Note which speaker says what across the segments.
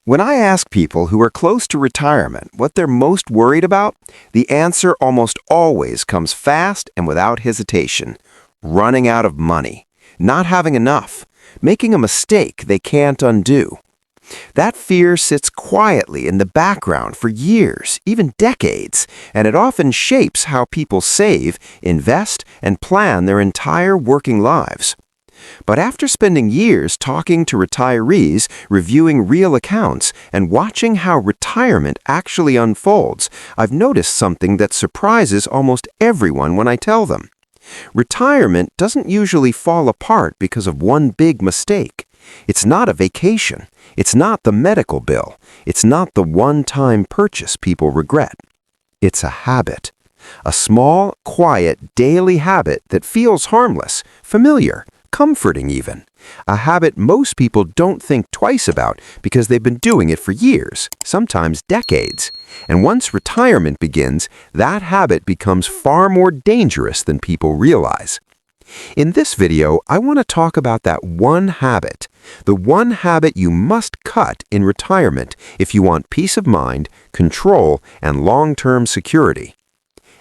Speaker 1: When I ask people who are close to retirement what they're most worried about, the answer almost always comes fast and without hesitation. Running out of money, not having enough, making a mistake they can't undo. That fear sits quietly in the background for years, even decades, and it often shapes how people save, invest, and plan their entire working lives. But after spending years talking to retirees, reviewing real accounts, and watching how retirement actually unfolds, I've noticed something that surprises almost everyone when I tell them. Retirement doesn't usually fall apart because of one big mistake. It's not a vacation. It's not the medical bill. It's not the one-time purchase people regret. It's a habit. A small, quiet, daily habit that feels harmless, familiar, comforting even. A habit most people don't think twice about because they've been doing it for years, sometimes decades. And once retirement begins, that habit becomes far more dangerous than people realize. In this video, I want to talk about that one habit, the one habit you must cut in retirement if you want peace of mind, control, and long-term security.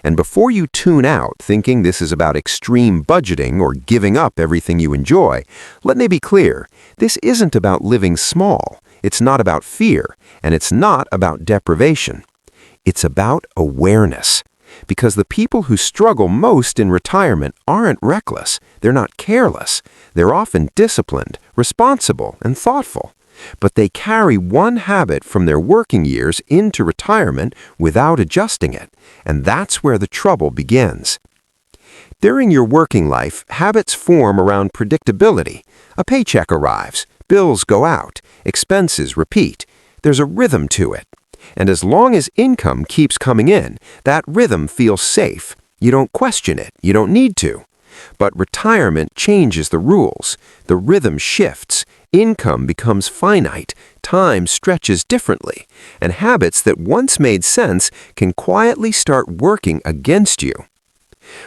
Speaker 1: And before you tune out thinking this is about extreme budgeting or giving up everything you enjoy, let me be clear, this isn't about living small, it's not about fear, and it's not about deprivation. It's about awareness. Because the people who struggle most in retirement aren't reckless, they're not careless, they're often disciplined, responsible, and thoughtful. But they carry one habit from their working years into retirement without adjusting it, and that's where the trouble begins. During your working life, habits form around predictability. A paycheck arrives, bills go out, expenses repeat. There's a rhythm to it. And as long as income keeps coming in, that rhythm feels safe. You don't question it. You don't need to. But retirement changes the rules. The rhythm shifts. Income becomes finite. Time stretches differently. And habits that once made sense can quietly start working against you.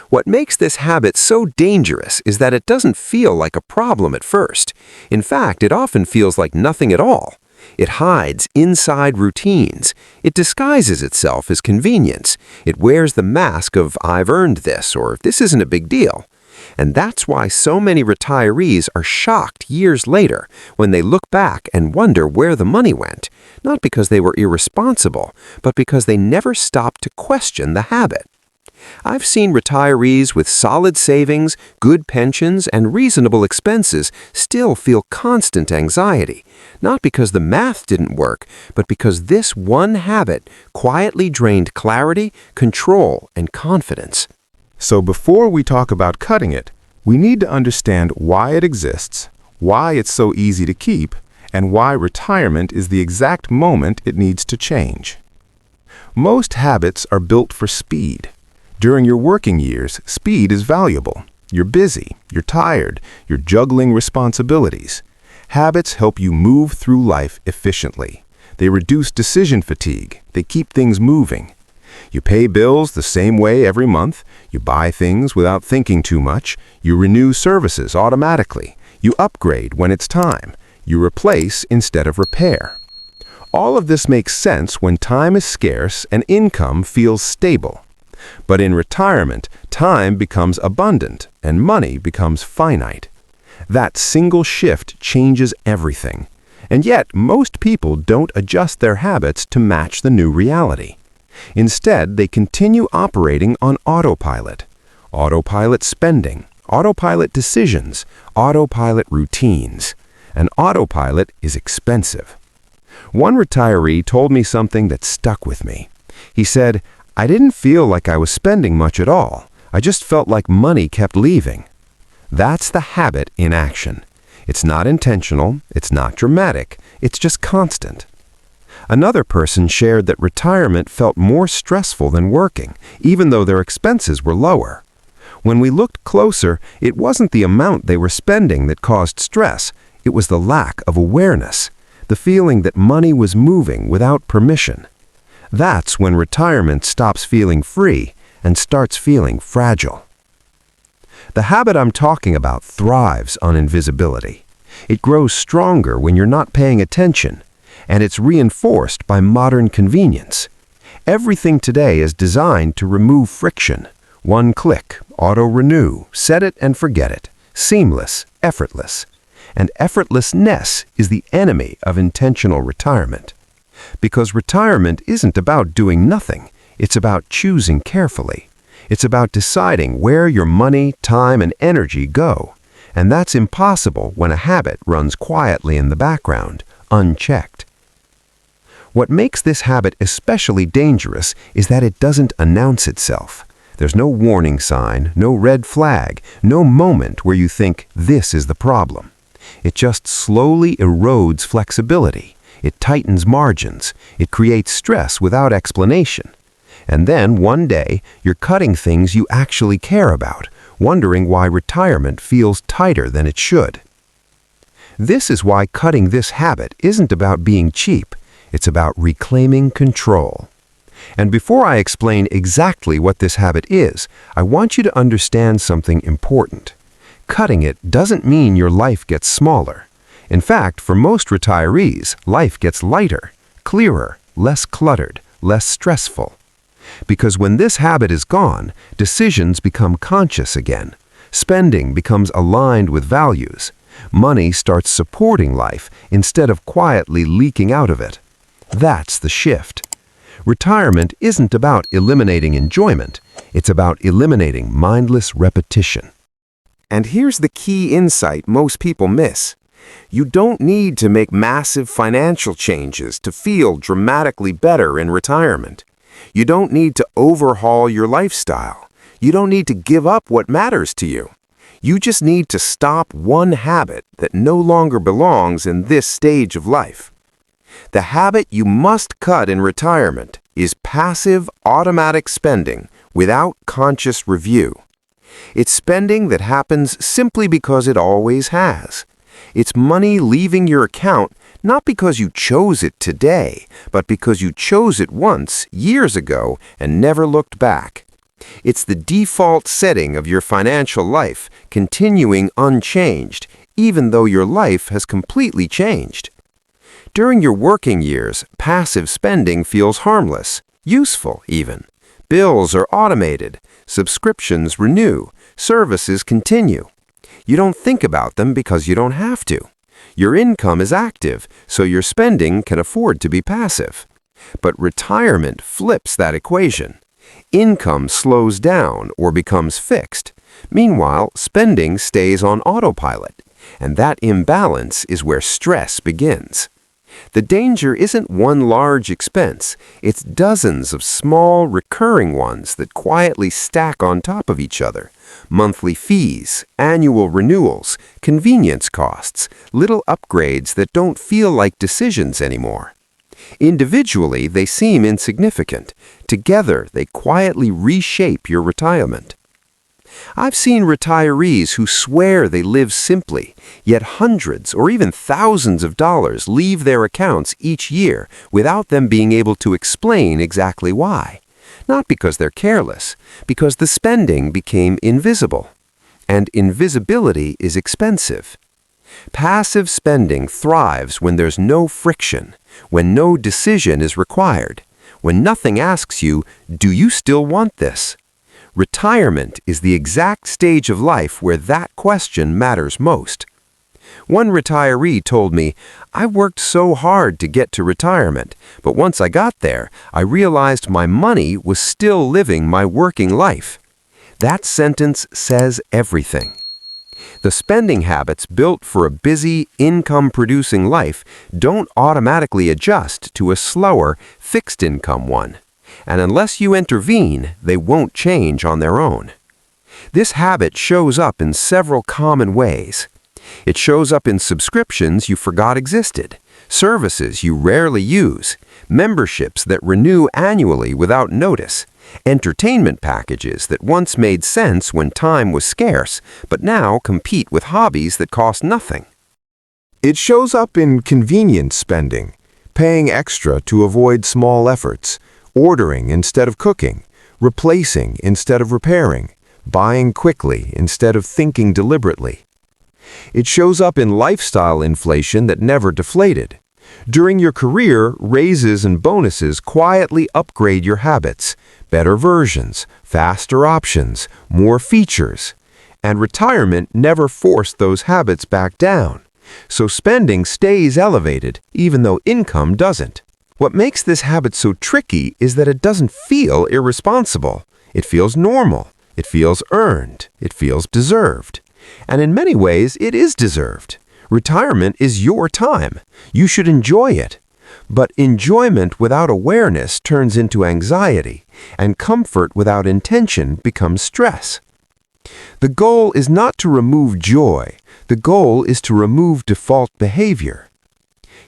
Speaker 1: What makes this habit so dangerous is that it doesn't feel like a problem at first. In fact, it often feels like nothing at all. It hides inside routines. It disguises itself as convenience. It wears the mask of "I've earned this" or "this isn't a big deal." And that's why so many retirees are shocked years later when they look back and wonder where the money went, not because they were irresponsible, but because they never stopped to question the habit. I've seen retirees with solid savings, good pensions, and reasonable expenses still feel constant anxiety, not because the math didn't work, but because this one habit quietly drained clarity, control, and confidence.
Speaker 2: So before we talk about cutting it, we need to understand why it exists, why it's so easy to keep, and why retirement is the exact moment it needs to change. Most habits are built for speed. During your working years, speed is valuable. You're busy, you're tired, you're juggling responsibilities. Habits help you move through life efficiently. They reduce decision fatigue. They keep things moving. You pay bills the same way every month. You buy things without thinking too much. You renew services automatically. You upgrade when it's time. You replace instead of repair. All of this makes sense when time is scarce and income feels stable. But in retirement, time becomes abundant and money becomes finite. That single shift changes everything. And yet, most people don't adjust their habits to match the new reality. Instead, they continue operating on autopilot. Autopilot spending, autopilot decisions, autopilot routines. And autopilot is expensive. One retiree told me something that stuck with me. He said, "I didn't feel like I was spending much at all. I just felt like money kept leaving." That's the habit in action. It's not intentional, it's not dramatic, it's just constant. Another person shared that retirement felt more stressful than working, even though their expenses were lower. When we looked closer, it wasn't the amount they were spending that caused stress, it was the lack of awareness, the feeling that money was moving without permission. That's when retirement stops feeling free and starts feeling fragile. The habit I'm talking about thrives on invisibility. It grows stronger when you're not paying attention.
Speaker 3: and it's reinforced by modern convenience. Everything today is designed to remove friction. One click, auto-renew, set it and forget it. Seamless, effortless. And effortlessness is the enemy of intentional retirement. Because retirement isn't about doing nothing. It's about choosing carefully. It's about deciding where your money, time, and energy go. And that's impossible when a habit runs quietly in the background, unchecked. What makes this habit especially dangerous is that it doesn't announce itself. There's no warning sign, no red flag, no moment where you think this is the problem. It just slowly erodes flexibility. It tightens margins. It creates stress without explanation. And then one day, you're cutting things you actually care about, wondering why retirement feels tighter than it should. This is why cutting this habit isn't about being cheap. It's about reclaiming control. And before I explain exactly what this habit is, I want you to understand something important. Cutting it doesn't mean your life gets smaller. In fact, for most retirees, life gets lighter, clearer, less cluttered, less stressful. Because when this habit is gone, decisions become conscious again. Spending becomes aligned with values. Money starts supporting life instead of quietly leaking out of it. That's the shift. Retirement isn't about eliminating enjoyment. It's about eliminating mindless repetition.
Speaker 1: And here's the key insight most people miss. You don't need to make massive financial changes to feel dramatically better in retirement. You don't need to overhaul your lifestyle. You don't need to give up what matters to you. You just need to stop one habit that no longer belongs in this stage of life. The habit you must cut in retirement is passive, automatic spending without conscious review. It's spending that happens simply because it always has. It's money leaving your account not because you chose it today, but because you chose it once, years ago, and never looked back. It's the default setting of your financial life, continuing unchanged, even though your life has completely changed. During your working years, passive spending feels harmless, useful even. Bills are automated, subscriptions renew, services continue. You don't think about them because you don't have to. Your income is active, so your spending can afford to be passive. But retirement flips that equation. Income slows down or becomes fixed. Meanwhile, spending stays on autopilot, and that imbalance is where stress begins. The danger isn't one large expense, it's dozens of small, recurring ones that quietly stack on top of each other. Monthly fees, annual renewals, convenience costs, little upgrades that don't feel like decisions anymore. Individually, they seem insignificant. Together, they quietly reshape your retirement. I've seen retirees who swear they live simply, yet hundreds or even thousands of dollars leave their accounts each year without them being able to explain exactly why. Not because they're careless, because the spending became invisible. And invisibility is expensive. Passive spending thrives when there's no friction, when no decision is required, when nothing asks you, do you still want this? Retirement is the exact stage of life where that question matters most. One retiree told me, I worked so hard to get to retirement, but once I got there, I realized my money was still living my working life. That sentence says everything. The spending habits built for a busy, income-producing life don't automatically adjust to a slower, fixed-income one. And unless you intervene, they won't change on their own. This habit shows up in several common ways. It shows up in subscriptions you forgot existed, services you rarely use, memberships that renew annually without notice, entertainment packages that once made sense when time was scarce, but now compete with hobbies that cost nothing.
Speaker 2: It shows up in convenience spending, paying extra to avoid small efforts, ordering instead of cooking, replacing instead of repairing, buying quickly instead of thinking deliberately. It shows up in lifestyle inflation that never deflated,
Speaker 3: During your career, raises and bonuses quietly upgrade your habits, better versions, faster options, more features. And retirement never forced those habits back down. So spending stays elevated, even though income doesn't. What makes this habit so tricky is that it doesn't feel irresponsible. It feels normal. It feels earned. It feels deserved. And in many ways, it is deserved. Retirement is your time. You should enjoy it. But enjoyment without awareness turns into anxiety, and comfort without intention becomes stress. The goal is not to remove joy. The goal is to remove default behavior.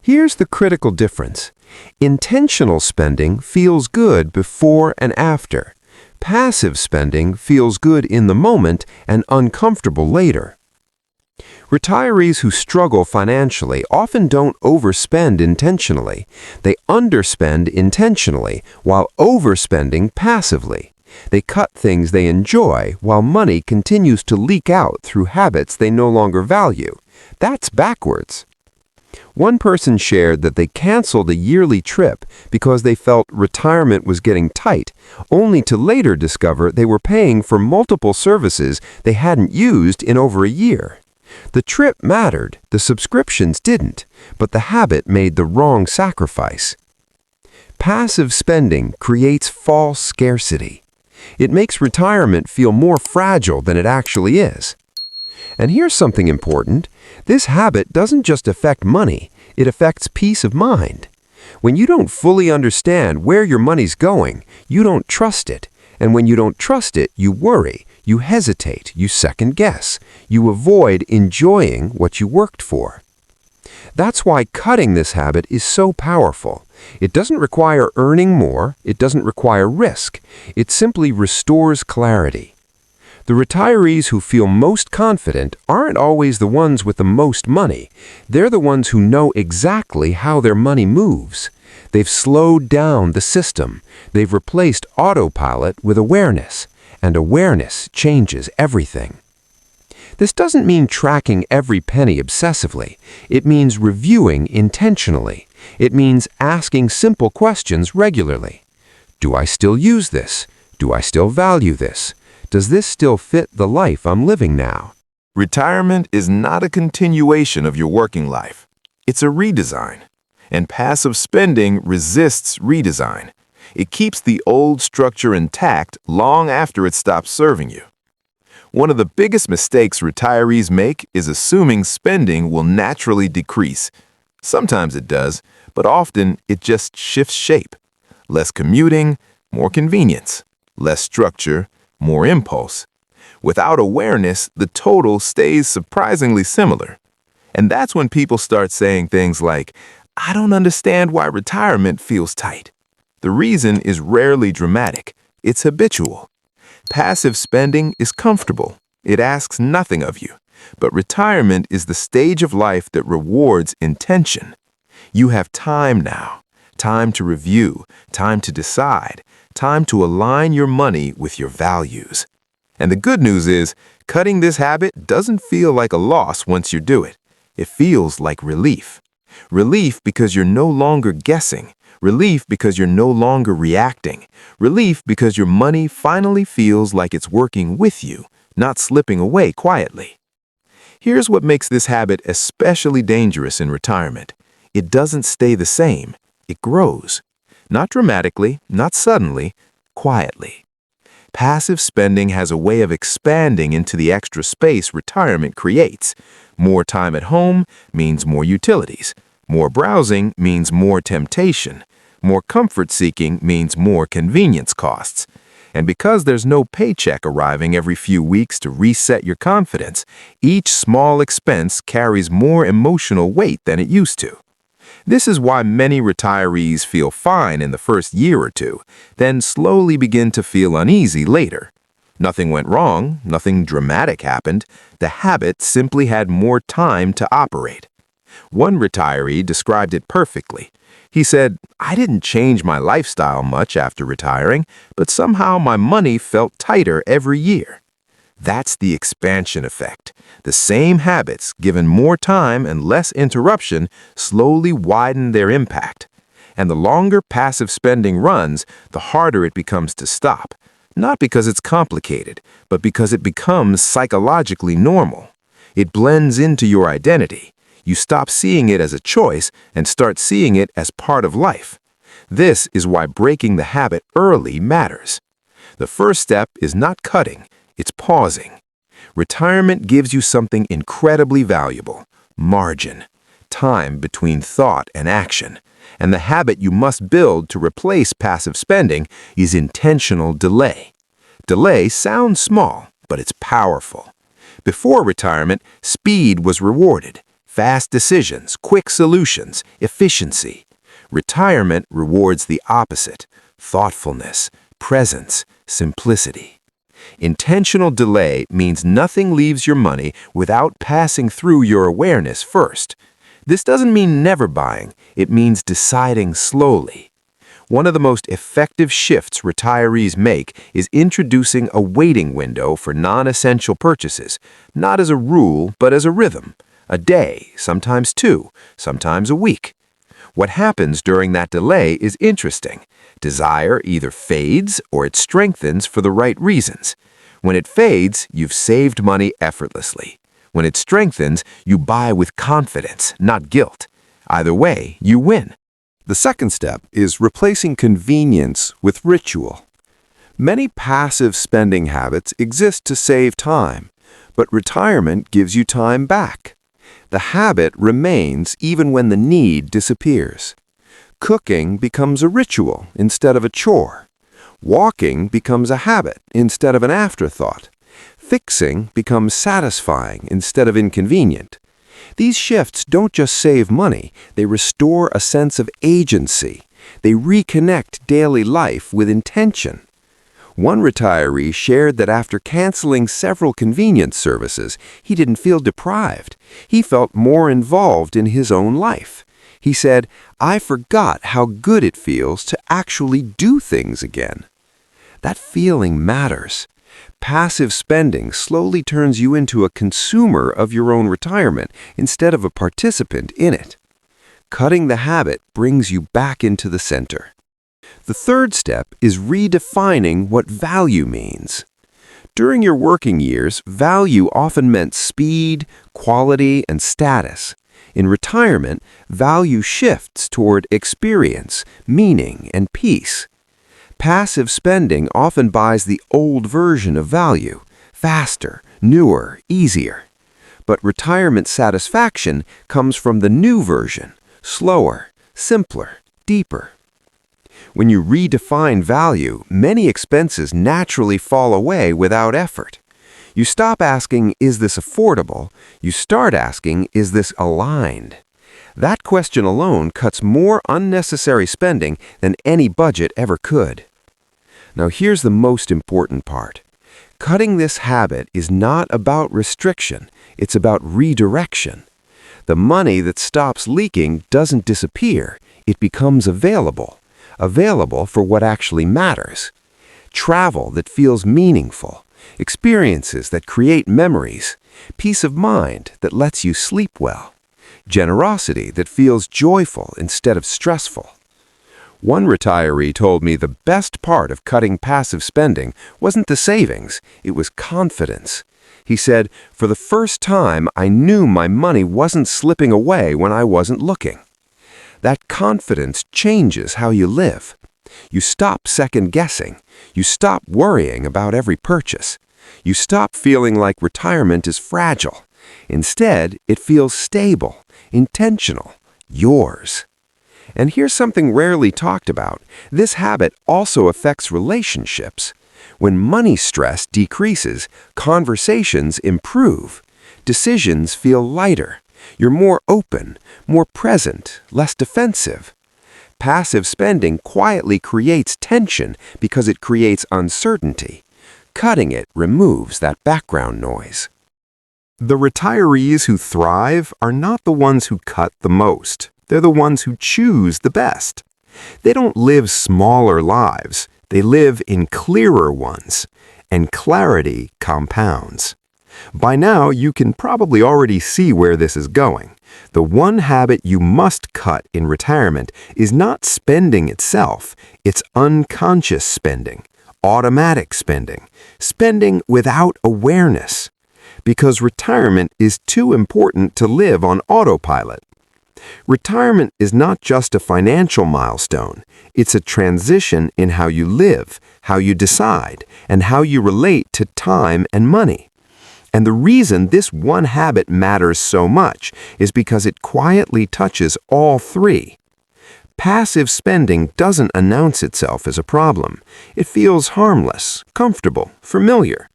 Speaker 3: Here's the critical difference. Intentional spending feels good before and after. Passive spending feels good in the moment and uncomfortable later. Retirees who struggle financially often don't overspend intentionally. They underspend intentionally while overspending passively. They cut things they enjoy while money continues to leak out through habits they no longer value. That's backwards. One person shared that they canceled a yearly trip because they felt retirement was getting tight, only to later discover they were paying for multiple services they hadn't used in over a year. The trip mattered, the subscriptions didn't, but the habit made the wrong sacrifice. Passive spending creates false scarcity. It makes retirement feel more fragile than it actually is. And here's something important. This habit doesn't just affect money, it affects peace of mind. When you don't fully understand where your money's going, you don't trust it. And when you don't trust it, you worry, you hesitate, you second guess, you avoid enjoying what you worked for. That's why cutting this habit is so powerful. It doesn't require earning more, it doesn't require risk, it simply restores clarity. The retirees who feel most confident aren't always the ones with the most money. They're the ones who know exactly how their money moves. They've slowed down the system. They've replaced autopilot with awareness, and awareness changes everything. This doesn't mean tracking every penny obsessively. It means reviewing intentionally. It means asking simple questions regularly. Do I still use this? Do I still value this? Does this still fit the life I'm living now?
Speaker 4: Retirement is not a continuation of your working life. It's a redesign. And passive spending resists redesign. It keeps the old structure intact long after it stops serving you. One of the biggest mistakes retirees make is assuming spending will naturally decrease. Sometimes it does, but often it just shifts shape. Less commuting, more convenience. Less structure, more impulse. Without awareness, the total stays surprisingly similar. And that's when people start saying things like, "I don't understand why retirement feels tight." The reason is rarely dramatic. It's habitual. Passive spending is comfortable. It asks nothing of you. But retirement is the stage of life that rewards intention. You have time now. Time to review. Time to decide. Time to align your money with your values. And the good news is, cutting this habit doesn't feel like a loss once you do it. It feels like relief. Relief because you're no longer guessing. Relief because you're no longer reacting. Relief because your money finally feels like it's working with you, not slipping away quietly. Here's what makes this habit especially dangerous in retirement. It doesn't stay the same. It grows. Not dramatically, not suddenly, quietly. Passive spending has a way of expanding into the extra space retirement creates. More time at home means more utilities. More browsing means more temptation. More comfort-seeking means more convenience costs. And because there's no paycheck arriving every few weeks to reset your confidence, each small expense carries more emotional weight than it used to. This is why many retirees feel fine in the first year or two, then slowly begin to feel uneasy later. Nothing went wrong, nothing dramatic happened. The habit simply had more time to operate. One retiree described it perfectly. He said, "I didn't change my lifestyle much after retiring, but somehow my money felt tighter every year." That's the expansion effect. The same habits, given more time and less interruption, slowly widen their impact. And the longer passive spending runs, the harder it becomes to stop. Not because it's complicated, but because it becomes psychologically normal. It blends into your identity. You stop seeing it as a choice and start seeing it as part of life. This is why breaking the habit early matters. The first step is not cutting, it's pausing. Retirement gives you something incredibly valuable: margin, time between thought and action. And the habit you must build to replace passive spending is intentional delay. Delay sounds small, but it's powerful. Before retirement, speed was rewarded. Fast decisions, quick solutions, efficiency. Retirement rewards the opposite: thoughtfulness, presence, simplicity. Intentional delay means nothing leaves your money without passing through your awareness first. This doesn't mean never buying, it means deciding slowly. One of the most effective shifts retirees make is introducing a waiting window for non-essential purchases, not as a rule, but as a rhythm. A day, sometimes two, sometimes a week. What happens during that delay is interesting. Desire either fades or it strengthens for the right reasons. When it fades, you've saved money effortlessly. When it strengthens, you buy with confidence, not guilt. Either way, you win.
Speaker 1: The second step is replacing convenience with ritual. Many passive spending habits exist to save time, but retirement gives you time back. The habit remains even when the need disappears. Cooking becomes a ritual instead of a chore. Walking becomes a habit instead of an afterthought. Fixing becomes satisfying instead of inconvenient. These shifts don't just save money, they restore a sense of agency. They reconnect daily life with intention. One retiree shared that after canceling several convenience services, he didn't feel deprived. He felt more involved in his own life. He said, "I forgot how good it feels to actually do things again." That feeling matters. Passive spending slowly turns you into a consumer of your own retirement instead of a participant in it. Cutting the habit brings you back into the center. The third step is redefining what value means. During your working years, value often meant speed, quality, and status. In retirement, value shifts toward experience, meaning, and peace. Passive spending often buys the old version of value: faster, newer, easier. But retirement satisfaction comes from the new version: slower, simpler, deeper. When you redefine value, many expenses naturally fall away without effort. You stop asking, "Is this affordable?" You start asking, "Is this aligned?" That question alone cuts more unnecessary spending than any budget ever could. Now here's the most important part. Cutting this habit is not about restriction, it's about redirection. The money that stops leaking doesn't disappear, it becomes available. Available for what actually matters. Travel that feels meaningful, experiences that create memories, peace of mind that lets you sleep well, generosity that feels joyful instead of stressful. One retiree told me the best part of cutting passive spending wasn't the savings, it was confidence. He said, "For the first time, I knew my money wasn't slipping away when I wasn't looking." That confidence changes how you live. You stop second-guessing. You stop worrying about every purchase. You stop feeling like retirement is fragile. Instead, it feels stable, intentional, yours. And here's something rarely talked about. This habit also affects relationships. When money stress decreases, conversations improve. Decisions feel lighter. You're more open, more present, less defensive. Passive spending quietly creates tension because it creates uncertainty. Cutting it removes that background noise.
Speaker 2: The retirees who thrive are not the ones who cut the most. They're the ones who choose the best. They don't live smaller lives. They live in clearer ones.
Speaker 3: and clarity compounds. By now, you can probably already see where this is going. The one habit you must cut in retirement is not spending itself, it's unconscious spending, automatic spending, spending without awareness. Because retirement is too important to live on autopilot. Retirement is not just a financial milestone, it's a transition in how you live, how you decide, and how you relate to time and money. And the reason this one habit matters so much is because it quietly touches all three. Passive spending doesn't announce itself as a problem. It feels harmless, comfortable, familiar.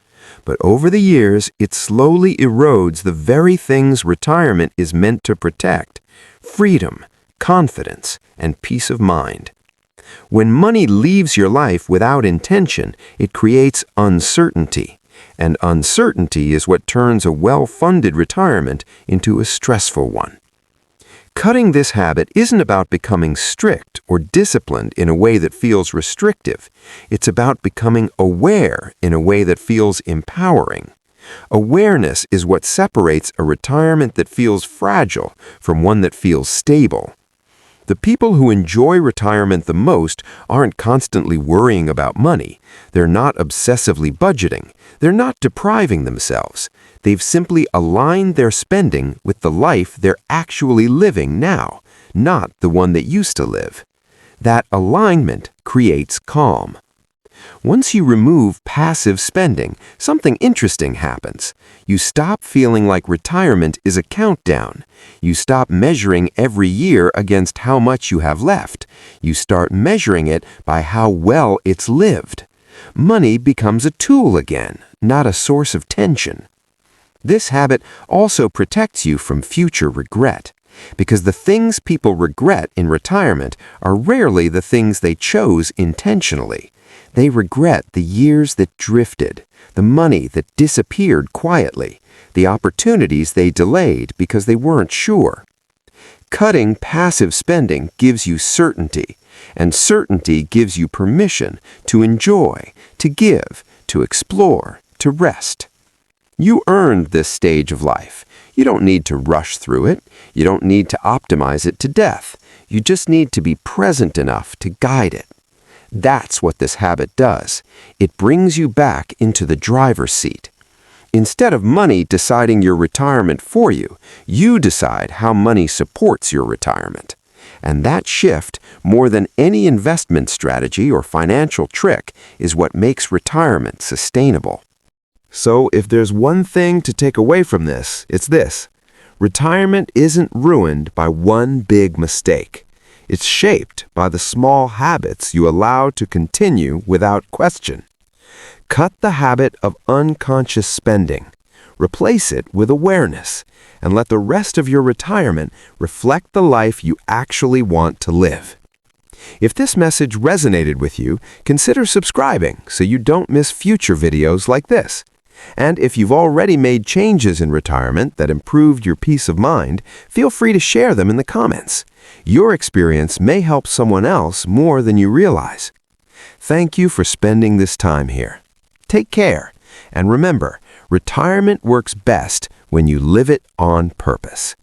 Speaker 3: But over the years, it slowly erodes the very things retirement is meant to protect: freedom, confidence, and peace of mind. When money leaves your life without intention, it creates uncertainty. And uncertainty is what turns a well-funded retirement into a stressful one. Cutting this habit isn't about becoming strict or disciplined in a way that feels restrictive. It's about becoming aware in a way that feels empowering. Awareness is what separates a retirement that feels fragile from one that feels stable. The people who enjoy retirement the most aren't constantly worrying about money. They're not obsessively budgeting. They're not depriving themselves. They've simply aligned their spending with the life they're actually living now, not the one that used to live. That alignment creates calm. Once you remove passive spending, something interesting happens. You stop feeling like retirement is a countdown. You stop measuring every year against how much you have left. You start measuring it by how well it's lived. Money becomes a tool again, not a source of tension. This habit also protects you from future regret, because the things people regret in retirement are rarely the things they chose intentionally. They regret the years that drifted, the money that disappeared quietly, the opportunities they delayed because they weren't sure. Cutting passive spending gives you certainty, and certainty gives you permission to enjoy, to give, to explore, to rest. You earned this stage of life. You don't need to rush through it. You don't need to optimize it to death. You just need to be present enough to guide it. That's what this habit does. It brings you back into the driver's seat. Instead of money deciding your retirement for you, you decide how money supports your retirement. And that shift, more than any investment strategy or financial trick, is what makes retirement sustainable.
Speaker 1: So if there's one thing to take away from this, it's this. Retirement isn't ruined by one big mistake. It's shaped by the small habits you allow to continue without question. Cut the habit of unconscious spending. Replace it with awareness, and let the rest of your retirement reflect the life you actually want to live. If this message resonated with you, consider subscribing so you don't miss future videos like this. And if you've already made changes in retirement that improved your peace of mind, feel free to share them in the comments. Your experience may help someone else more than you realize. Thank you for spending this time here. Take care, and remember, retirement works best when you live it on purpose.